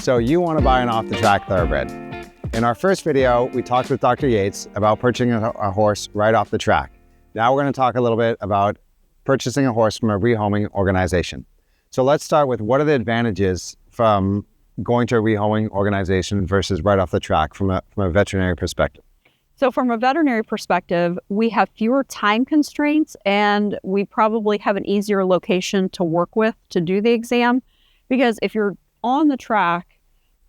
So you want to buy an off-the-track thoroughbred. In our first video, we talked with Dr. Yates about purchasing a horse right off the track. Now we're going to talk a little bit about purchasing a horse from a rehoming organization. So let's start with, what are the advantages from going to a rehoming organization versus right off the track from a veterinary perspective? So from a veterinary perspective, we have fewer time constraints, and we probably have an easier location to work with to do the exam. Because if you're on the track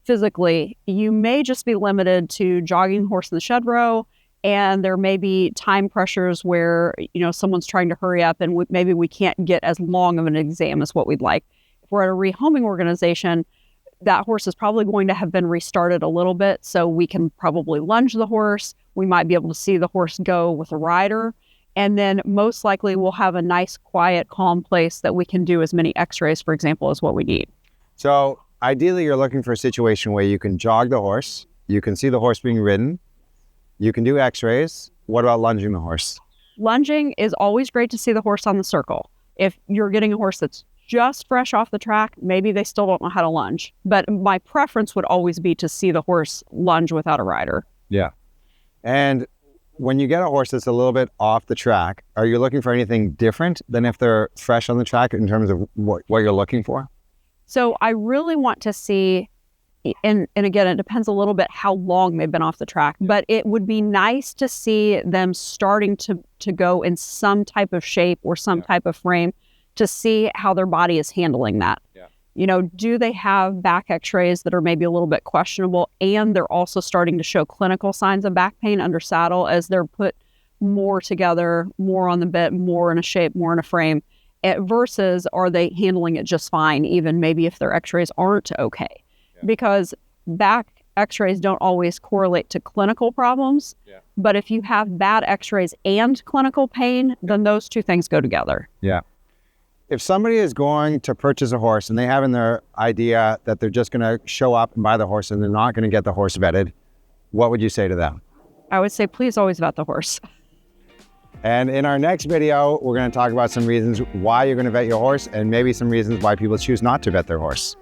physically, you may just be limited to jogging the horse in the shed row, and there may be time pressures where, someone's trying to hurry up and maybe we can't get as long of an exam as what we'd like. If we're at a rehoming organization, that horse is probably going to have been restarted a little bit, so we can probably lunge the horse. We might be able to see the horse go with a rider, and then most likely we'll have a nice, quiet, calm place that we can do as many x-rays, for example, as what we need. So ideally, you're looking for a situation where you can jog the horse, you can see the horse being ridden, you can do x-rays. What about lunging the horse? Lunging is always great to see the horse on the circle. If you're getting a horse that's just fresh off the track, maybe they still don't know how to lunge. But my preference would always be to see the horse lunge without a rider. Yeah. And when you get a horse that's a little bit off the track, are you looking for anything different than if they're fresh on the track in terms of what you're looking for? So I really want to see, and again, it depends a little bit how long they've been off the track, but it would be nice to see them starting to go in some type of shape or some type of frame, to see how their body is handling that. Yeah. Do they have back x-rays that are maybe a little bit questionable, and they're also starting to show clinical signs of back pain under saddle as they're put more together, more on the bit, more in a shape, more in a frame, versus are they handling it just fine, even maybe if their x-rays aren't okay. Yeah. Because back x-rays don't always correlate to clinical problems, but if you have bad x-rays and clinical pain, then those two things go together. Yeah. If somebody is going to purchase a horse and they have in their idea that they're just going to show up and buy the horse and they're not going to get the horse vetted, what would you say to them? I would say, please always vet the horse. And in our next video, we're going to talk about some reasons why you're going to vet your horse, and maybe some reasons why people choose not to vet their horse.